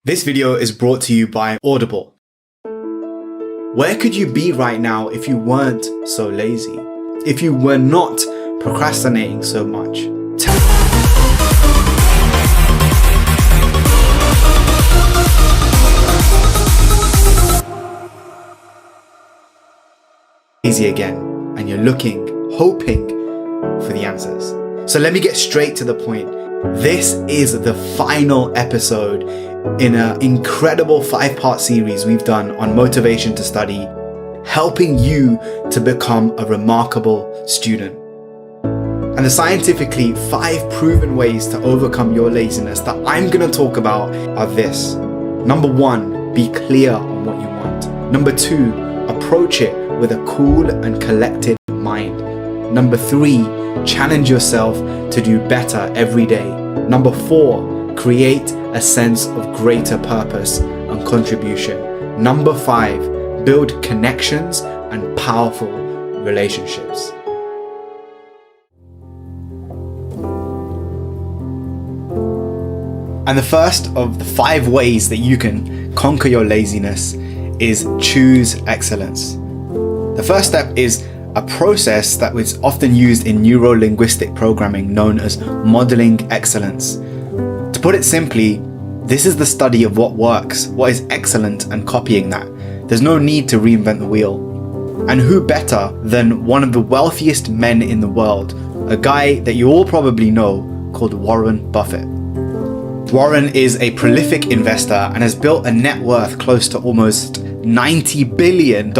This video is brought to you by Audible. Where could you be right now if you weren't so lazy? If you were not procrastinating so much? Lazy again, and you're looking, hoping for the answers. So let me get straight to the point. This is the final episode in an incredible 5-part series we've done on motivation to study, helping you to become a remarkable student. And the scientifically 5 proven ways to overcome your laziness that I'm going to talk about are this. Number 1, be clear on what you want. Number 2, approach it with a cool and collected mind. Number 3, challenge yourself to do better every day. Number 4, create a sense of greater purpose and contribution. Number 5, build connections and powerful relationships. And the first of the 5 ways that you can conquer your laziness is choose excellence. The first step is a process that is often used in neuro-linguistic programming known as modeling excellence. To put it simply, this is the study of what works, what is excellent, and copying that. There's no need to reinvent the wheel. And who better than one of the wealthiest men in the world, a guy that you all probably know called Warren Buffett. Warren is a prolific investor and has built a net worth close to almost $90 billion.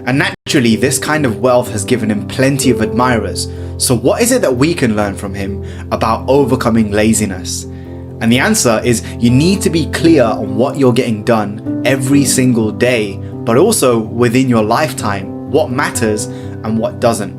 And naturally, this kind of wealth has given him plenty of admirers. So what is it that we can learn from him about overcoming laziness? And the answer is you need to be clear on what you're getting done every single day, but also within your lifetime, what matters and what doesn't.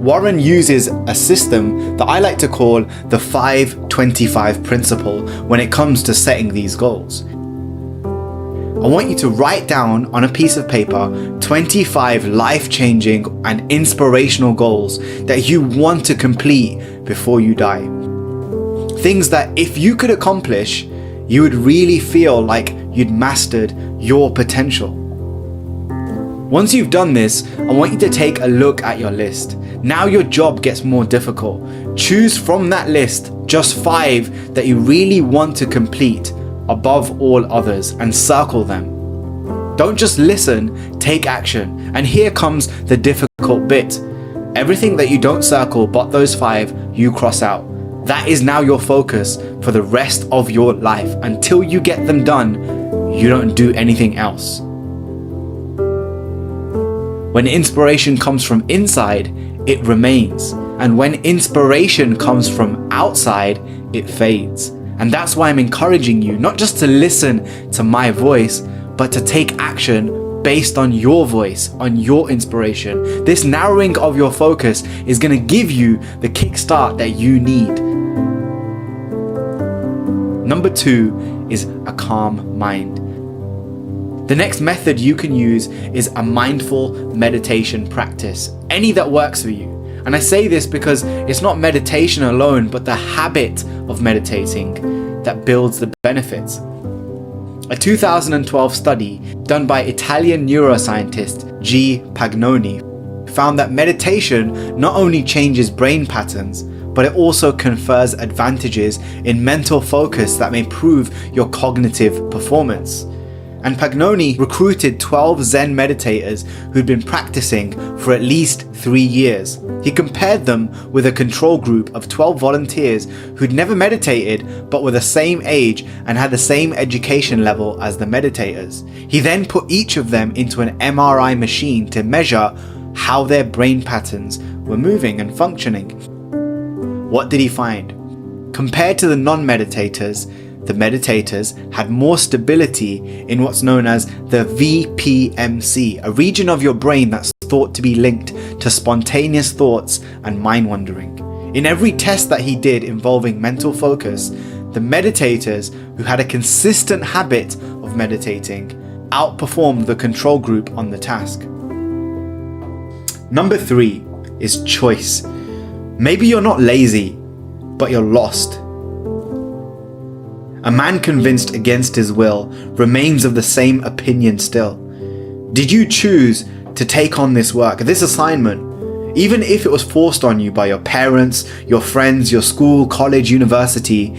Warren uses a system that I like to call the 5-25 principle when it comes to setting these goals. I want you to write down on a piece of paper 25 life-changing and inspirational goals that you want to complete before you die. Things that if you could accomplish, you would really feel like you'd mastered your potential. Once you've done this, I want you to take a look at your list. Now your job gets more difficult. Choose from that list just 5 that you really want to complete above all others and circle them. Don't just listen, take action. And here comes the difficult bit. Everything that you don't circle but those 5, you cross out. That is now your focus for the rest of your life. Until you get them done, you don't do anything else. When inspiration comes from inside, it remains. And when inspiration comes from outside, it fades. And that's why I'm encouraging you not just to listen to my voice, but to take action based on your voice, on your inspiration. This narrowing of your focus is going to give you the kickstart that you need. Number 2 is a calm mind. The next method you can use is a mindful meditation practice, any that works for you. And I say this because it's not meditation alone, but the habit of meditating that builds the benefits. A 2012 study done by Italian neuroscientist G. Pagnoni found that meditation not only changes brain patterns, but it also confers advantages in mental focus that may improve your cognitive performance. And Pagnoni recruited 12 Zen meditators who'd been practicing for at least 3 years. He compared them with a control group of 12 volunteers who'd never meditated but were the same age and had the same education level as the meditators. He then put each of them into an MRI machine to measure how their brain patterns were moving and functioning. What did he find? Compared to the non-meditators, the meditators had more stability in what's known as the VPMC, a region of your brain that's thought to be linked to spontaneous thoughts and mind wandering. In every test that he did involving mental focus, the meditators who had a consistent habit of meditating outperformed the control group on the task. Number 3 is choice. Maybe you're not lazy, but you're lost. A man convinced against his will remains of the same opinion still. Did you choose to take on this work, this assignment, even if it was forced on you by your parents, your friends, your school, college, university?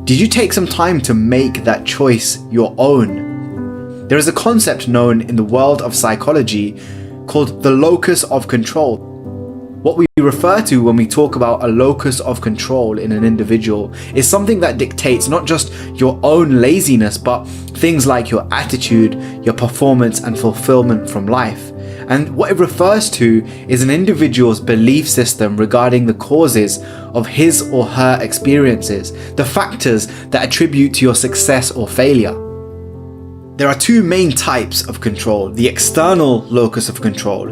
Did you take some time to make that choice your own? There is a concept known in the world of psychology called the locus of control. What we refer to when we talk about a locus of control in an individual is something that dictates not just your own laziness, but things like your attitude, your performance and fulfillment from life. And what it refers to is an individual's belief system regarding the causes of his or her experiences, the factors that attribute to your success or failure. There are two main types of control: the external locus of control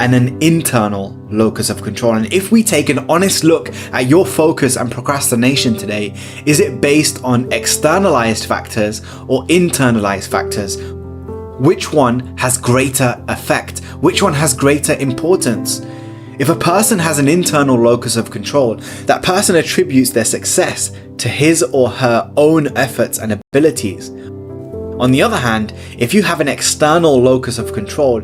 and an internal locus of control. And if we take an honest look at your focus and procrastination today, is it based on externalized factors or internalized factors? Which one has greater effect? Which one has greater importance? If a person has an internal locus of control, that person attributes their success to his or her own efforts and abilities. On the other hand, if you have an external locus of control,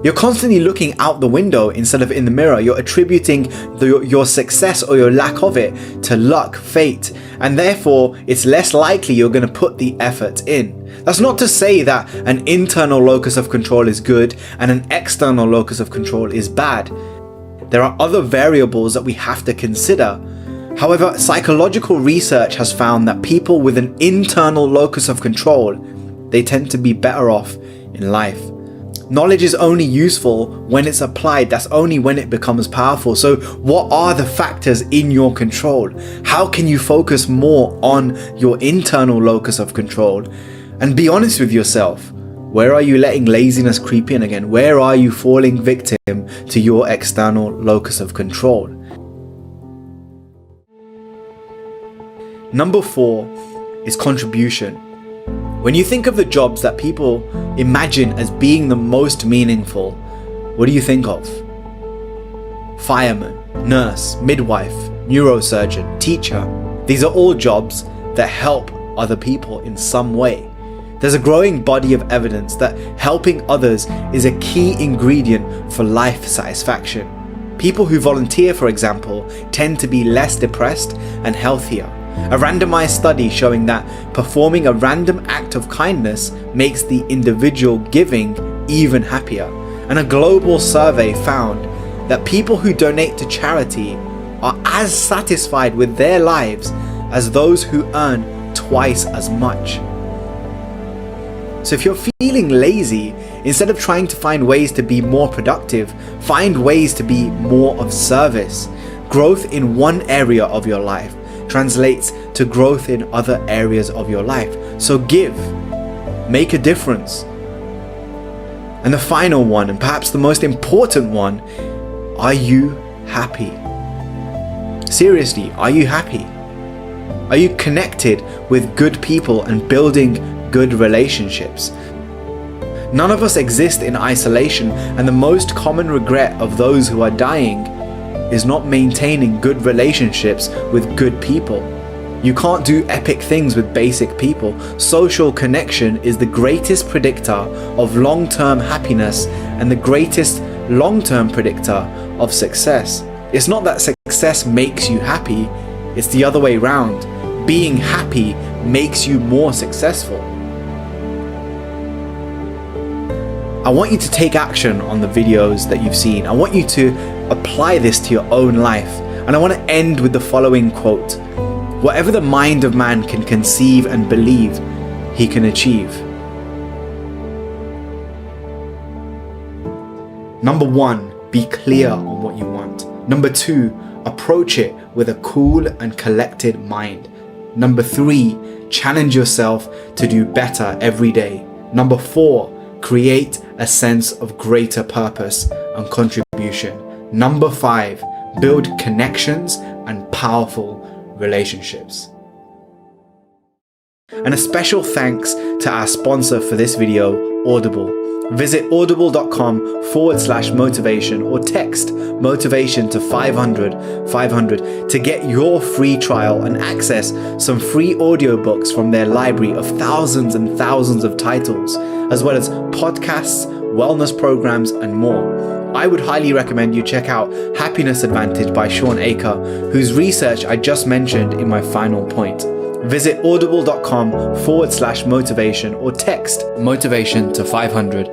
you're constantly looking out the window instead of in the mirror. You're attributing your success or your lack of it to luck, fate, and therefore it's less likely you're going to put the effort in. That's not to say that an internal locus of control is good and an external locus of control is bad. There are other variables that we have to consider. However, psychological research has found that people with an internal locus of control, they tend to be better off in life. Knowledge is only useful when it's applied. That's only when it becomes powerful. So what are the factors in your control? How can you focus more on your internal locus of control? And be honest with yourself. Where are you letting laziness creep in again? Where are you falling victim to your external locus of control? Number 4 is contribution. When you think of the jobs that people imagine as being the most meaningful, what do you think of? Fireman, nurse, midwife, neurosurgeon, teacher. These are all jobs that help other people in some way. There's a growing body of evidence that helping others is a key ingredient for life satisfaction. People who volunteer, for example, tend to be less depressed and healthier. A randomized study showing that performing a random act of kindness makes the individual giving even happier. And a global survey found that people who donate to charity are as satisfied with their lives as those who earn twice as much. So if you're feeling lazy, instead of trying to find ways to be more productive, find ways to be more of service. Growth in one area of your life translates to growth in other areas of your life. So give, make a difference. And the final one, and perhaps the most important one, are you happy? Seriously, are you happy? Are you connected with good people and building good relationships? None of us exist in isolation, and the most common regret of those who are dying is not maintaining good relationships with good people. You can't do epic things with basic people. Social connection is the greatest predictor of long-term happiness and the greatest long-term predictor of success. It's not that success makes you happy, it's the other way around. Being happy makes you more successful. I want you to take action on the videos that you've seen. I want you to apply this to your own life. And I want to end with the following quote: whatever the mind of man can conceive and believe, he can achieve. Number 1, be clear on what you want. Number 2, approach it with a cool and collected mind. Number 3, challenge yourself to do better every day. Number 4, create a sense of greater purpose and contribution. Number 5, build connections and powerful relationships. And a special thanks to our sponsor for this video, Audible. Visit audible.com/motivation or text motivation to 500 to get your free trial and access some free audiobooks from their library of thousands and thousands of titles, as well as podcasts, wellness programs, and more. I would highly recommend you check out Happiness Advantage by Sean Aker, whose research I just mentioned in my final point. Visit audible.com/motivation or text motivation to 500.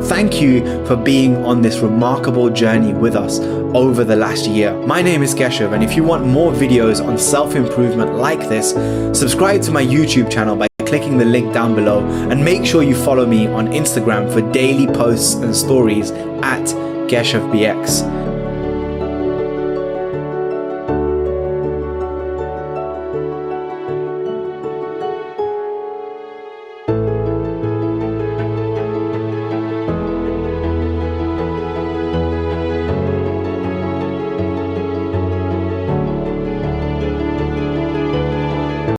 Thank you for being on this remarkable journey with us over the last year. My name is Keshav, and if you want more videos on self-improvement like this, subscribe to my YouTube channel by clicking the link down below, and make sure you follow me on Instagram for daily posts and stories at KeshavBX.